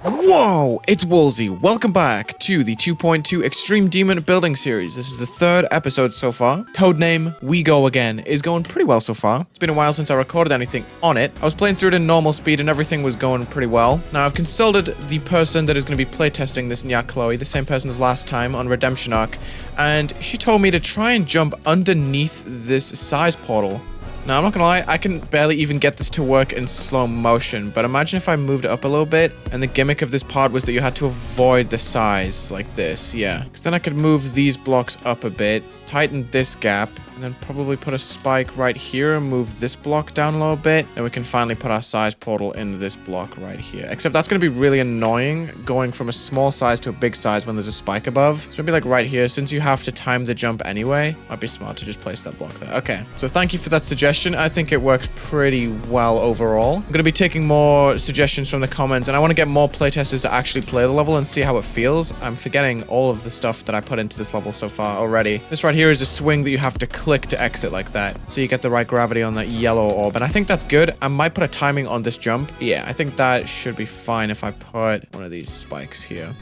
Whoa, it's Wulzy. Welcome back to the 2.2 Extreme Demon Building Series. This is the third episode so far. Codename We Go Again is going pretty well so far. It's been a while since I recorded anything on it. I was playing through it in normal speed and everything was going pretty well. Now I've consulted the person that is going to be playtesting this, Nya Chloe, the same person as last time on Redemption Arc, and she told me to try and jump underneath this size portal. Now, I'm not gonna lie, I can barely even get this to work in slow motion, but imagine if I moved it up a little bit, and the gimmick of this part was that you had to avoid the size, like this, yeah. Because then I could move these blocks up a bit, tighten this gap, and then probably put a spike right here and move this block down a little bit. Then we can finally put our size portal into this block right here. Except that's going to be really annoying going from a small size to a big size when there's a spike above. So maybe like right here, since you have to time the jump anyway, might be smart to just place that block there. Okay, so thank you for that suggestion. I think it works pretty well overall. I'm going to be taking more suggestions from the comments, and I want to get more playtesters to actually play the level and see how it feels. I'm forgetting all of the stuff that I put into this level so far already. This right here is a swing that you have to click to exit like that, so you get the right gravity on that yellow orb, and I think that's good. I might put a timing on this jump. Yeah, I think that should be fine if I put one of these spikes here.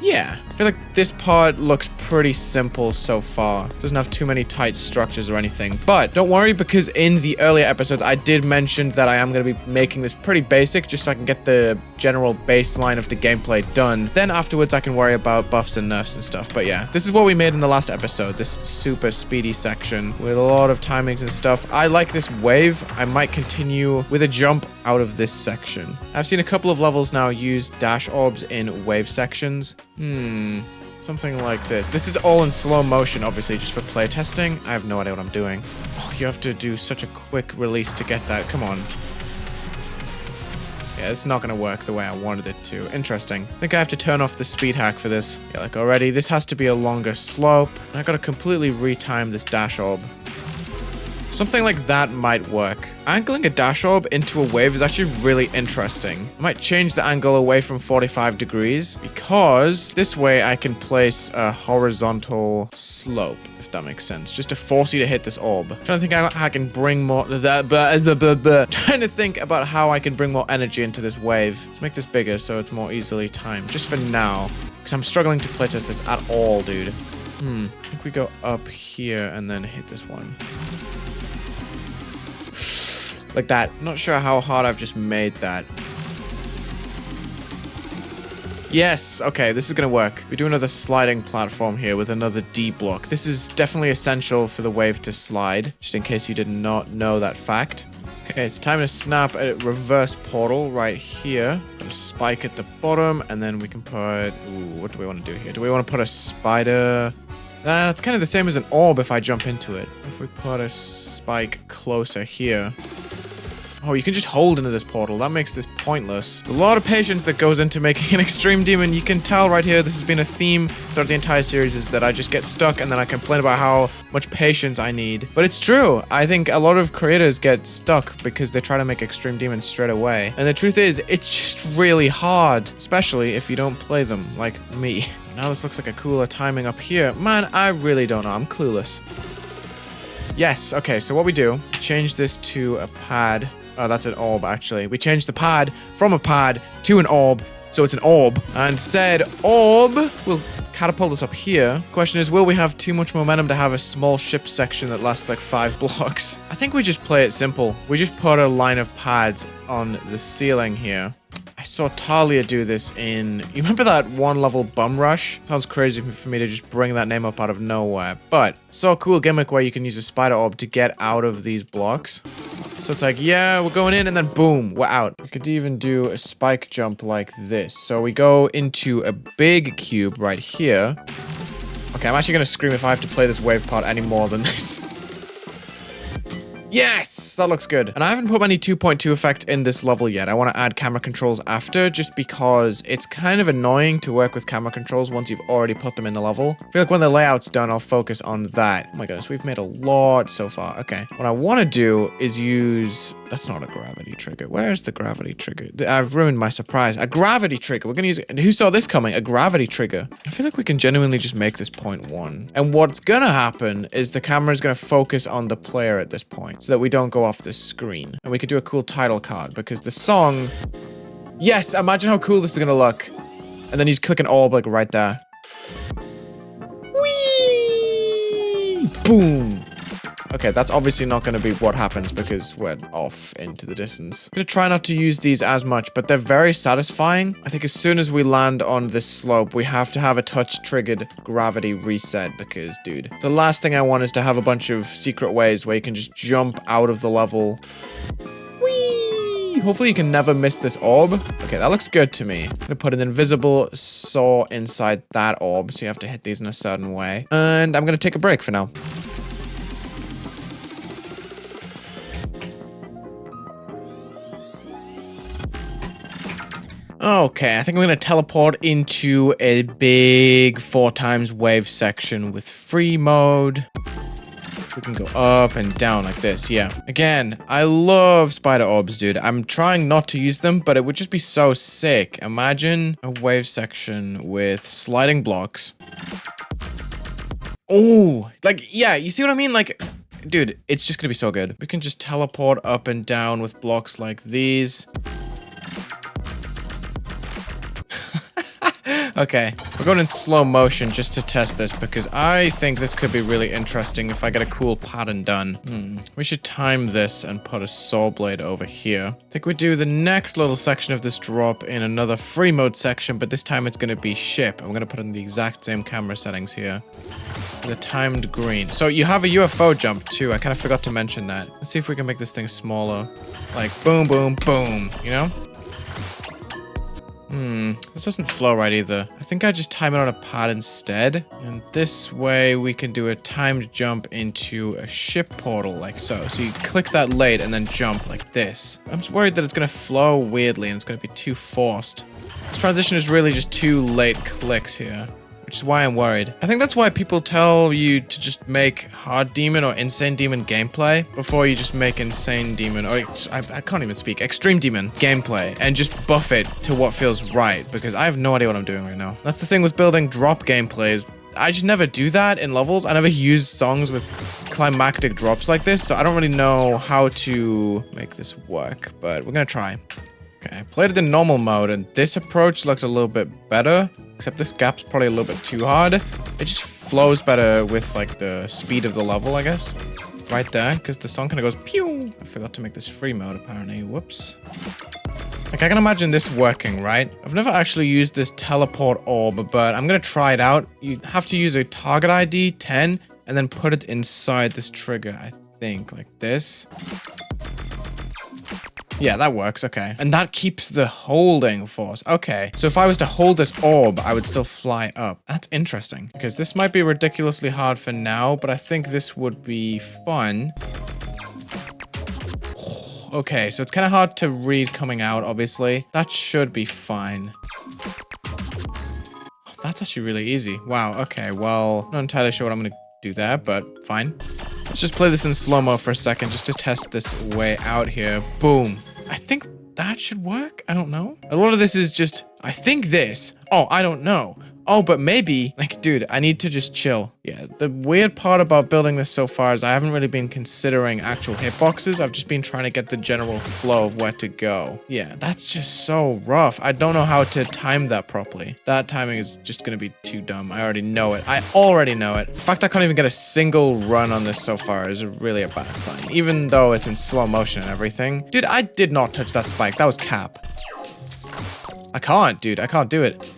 Yeah, I feel like this part looks pretty simple so far. Doesn't have too many tight structures or anything. But don't worry, because in the earlier episodes, I did mention that I am going to be making this pretty basic just so I can get the general baseline of the gameplay done. Then afterwards, I can worry about buffs and nerfs and stuff. But yeah, this is what we made in the last episode. This super speedy section with a lot of timings and stuff. I like this wave. I might continue with a jump out of this section. I've seen a couple of levels now use dash orbs in wave sections. Something like this. This is all in slow motion, obviously, just for play testing. I have no idea what I'm doing. Oh, you have to do such a quick release to get that. Come on. Yeah, it's not going to work the way I wanted it to. Interesting. I think I have to turn off the speed hack for this. Yeah, like already, this has to be a longer slope. I got to completely retime this dash orb. Something like that might work. Angling a dash orb into a wave is actually really interesting. I might change the angle away from 45 degrees because this way I can place a horizontal slope, if that makes sense, just to force you to hit this orb. I'm trying to think how I can bring more trying to think about how I can bring more energy into this wave. Let's make this bigger so it's more easily timed, just for now, because I'm struggling to playtest this at all, dude. I think we go up here and then hit this one. Like that. Not sure how hard I've just made that. Yes, okay, this is gonna work. We do another sliding platform here with another D block. This is definitely essential for the wave to slide, just in case you did not know that fact. Okay, it's time to snap a reverse portal right here. Put a spike at the bottom, and then we can put... Ooh, what do we want to do here? Do we want to put a spider... It's kind of the same as an orb if I jump into it. If we put a spike closer here... Oh, you can just hold into this portal. That makes this pointless. There's a lot of patience that goes into making an extreme demon. You can tell right here, this has been a theme throughout the entire series, is that I just get stuck and then I complain about how much patience I need. But it's true. I think a lot of creators get stuck because they try to make extreme demons straight away. And the truth is, it's just really hard, especially if you don't play them like me. Now this looks like a cooler timing up here. Man, I really don't know. I'm clueless. Yes, okay, so what we do, change this to a pad. Oh, that's an orb, actually. We changed the pad from a pad to an orb, so it's an orb. And said orb will catapult us up here. Question is, will we have too much momentum to have a small ship section that lasts like 5 blocks? I think we just play it simple. We just put a line of pads on the ceiling here. I saw Talia do this in... You remember that one level Bum Rush? Sounds crazy for me to just bring that name up out of nowhere. But, saw a cool gimmick where you can use a spider orb to get out of these blocks. So it's like, yeah, we're going in, and then boom, we're out. We could even do a spike jump like this. So we go into a big cube right here. Okay, I'm actually going to scream if I have to play this wave part any more than this. Yes, that looks good. And I haven't put any 2.2 effect in this level yet. I want to add camera controls after, just because it's kind of annoying to work with camera controls once you've already put them in the level. I feel like when the layout's done, I'll focus on that. Oh my goodness, we've made a lot so far. Okay, what I want to do is use... That's not a gravity trigger. Where's the gravity trigger? I've ruined my surprise. A gravity trigger. We're gonna use it. Who saw this coming? A gravity trigger. I feel like we can genuinely just make this 0.1. And what's gonna happen is the camera's gonna focus on the player at this point, so that we don't go off the screen. And we could do a cool title card, because the song Yes, imagine how cool this is gonna look. And then you just click an orb like right there. Whee! Boom! Okay, that's obviously not going to be what happens because we're off into the distance. I'm going to try not to use these as much, but they're very satisfying. I think as soon as we land on this slope, we have to have a touch-triggered gravity reset because, dude, the last thing I want is to have a bunch of secret ways where you can just jump out of the level. Whee! Hopefully you can never miss this orb. Okay, that looks good to me. I'm going to put an invisible saw inside that orb, so you have to hit these in a certain way. And I'm going to take a break for now. Okay, I think I'm gonna teleport into a big 4x wave section with free mode. We can go up and down like this, yeah. Again, I love spider orbs, dude. I'm trying not to use them, but it would just be so sick. Imagine a wave section with sliding blocks. Oh, like, yeah, you see what I mean? Like, dude, it's just gonna be so good. We can just teleport up and down with blocks like these. Okay, we're going in slow motion just to test this because I think this could be really interesting if I get a cool pattern done. We should time this and put a saw blade over here. I think we do the next little section of this drop in another free mode section, but this time it's going to be ship. I'm going to put in the exact same camera settings here. The timed green. So you have a UFO jump too. I kind of forgot to mention that. Let's see if we can make this thing smaller. Like boom, boom, boom, you know? This doesn't flow right either. I think I just time it on a pad instead. And this way we can do a timed jump into a ship portal like so. So you click that late and then jump like this. I'm just worried that it's going to flow weirdly and it's going to be too forced. This transition is really just 2 late clicks here, which is why I'm worried. I think that's why people tell you to just make hard demon or insane demon gameplay before you just make insane demon, or I can't even speak, extreme demon gameplay and just buff it to what feels right because I have no idea what I'm doing right now. That's the thing with building drop gameplays. I just never do that in levels. I never use songs with climactic drops like this, so I don't really know how to make this work, but we're gonna try. Okay, I played it in normal mode and this approach looks a little bit better. Except this gap's probably a little bit too hard. It just flows better with like the speed of the level, I guess. Right there, because the song kind of goes pew. I forgot to make this free mode apparently. Whoops. Like I can imagine this working, right? I've never actually used this teleport orb, but I'm gonna try it out. You have to use a target ID 10 and then put it inside this trigger, I think, like this. Yeah, that works, okay. And that keeps the holding force. Okay, so if I was to hold this orb, I would still fly up. That's interesting, because this might be ridiculously hard for now, but I think this would be fun. Okay, so it's kind of hard to read coming out, obviously. That should be fine. That's actually really easy. Wow, okay, well, I'm not entirely sure what I'm gonna do there, but fine. Let's just play this in slow-mo for a second just to test this way out here. Boom. I think that should work. I don't know. A lot of this is just, I think this. Oh, I don't know. Oh, but maybe, like, dude, I need to just chill. Yeah, the weird part about building this so far is I haven't really been considering actual hitboxes. I've just been trying to get the general flow of where to go. Yeah, that's just so rough. I don't know how to time that properly. That timing is just gonna be too dumb. I already know it. I already know it. The fact I can't even get a single run on this so far is really a bad sign, even though it's in slow motion and everything. Dude, I did not touch that spike. That was cap. I can't, dude. I can't do it.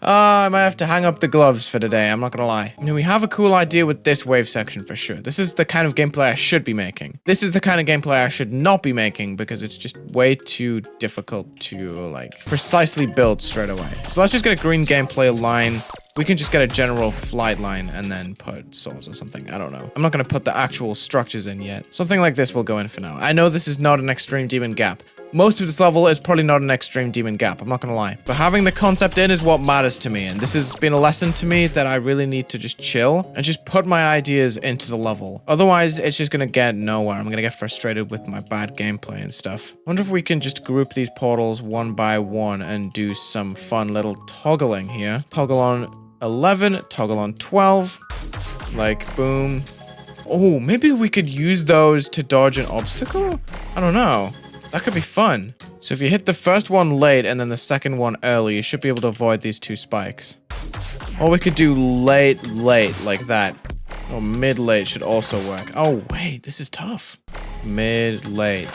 I might have to hang up the gloves for today, I'm not gonna lie. You know, we have a cool idea with this wave section for sure. This is the kind of gameplay I should be making. This is the kind of gameplay I should not be making because it's just way too difficult to, like, precisely build straight away. So let's just get a green gameplay line. We can just get a general flight line and then put saws or something. I don't know. I'm not going to put the actual structures in yet. Something like this will go in for now. I know this is not an extreme demon gap. Most of this level is probably not an extreme demon gap, I'm not gonna lie. But having the concept in is what matters to me, and this has been a lesson to me that I really need to just chill and just put my ideas into the level. Otherwise, it's just gonna get nowhere. I'm gonna get frustrated with my bad gameplay and stuff. I wonder if we can just group these portals one by one and do some fun little toggling here. Toggle on 11, toggle on 12. Like, boom. Oh, maybe we could use those to dodge an obstacle? I don't know. That could be fun. So if you hit the first one late and then the second one early, you should be able to avoid these 2 spikes. Or we could do late, like that. Or mid-late should also work. Oh, wait, this is tough. Mid-late.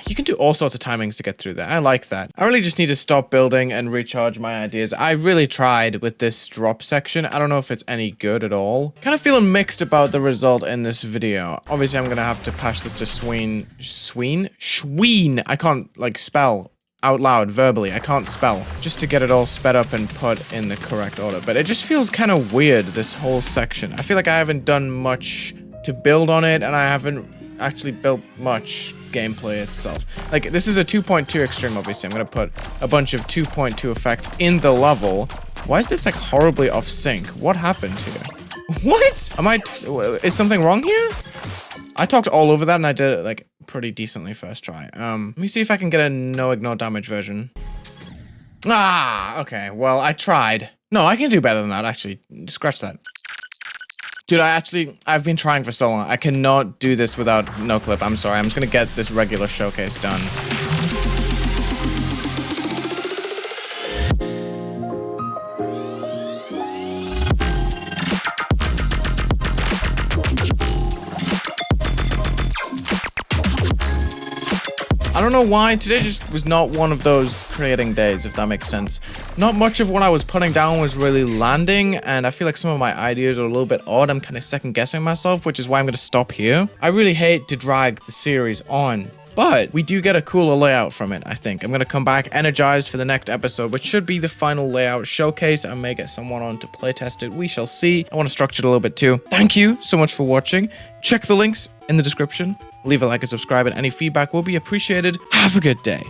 You can do all sorts of timings to get through that. I like that. I really just need to stop building and recharge my ideas. I really tried with this drop section. I don't know if it's any good at all. Kind of feeling mixed about the result in this video. Obviously, I'm gonna have to pass this to Sween. Schween? I can't, like, spell out loud, verbally. I can't spell. Just to get it all sped up and put in the correct order. But it just feels kind of weird, this whole section. I feel like I haven't done much to build on it, and I haven't actually built much gameplay itself. Like, this is a 2.2 extreme, obviously. I'm gonna put a bunch of 2.2 effects in the level. Why is this, like, horribly off sync? What happened here? What? Is something wrong here? I talked all over that and I did it, like, pretty decently first try. Let me see if I can get a no ignore damage version. Ah, okay. Well, I tried. No, I can do better than that, actually. Scratch that. Dude, I've been trying for so long. I cannot do this without no clip. I'm sorry. I'm just gonna get this regular showcase done. I don't know why, today just was not one of those creating days, if that makes sense. Not much of what I was putting down was really landing, and I feel like some of my ideas are a little bit odd. I'm kind of second guessing myself, which is why I'm going to stop here. I really hate to drag the series on, but we do get a cooler layout from it, I think. I'm going to come back energized for the next episode, which should be the final layout showcase. I may get someone on to playtest it. We shall see. I want to structure it a little bit too. Thank you so much for watching. Check the links in the description. Leave a like and subscribe, and any feedback will be appreciated. Have a good day.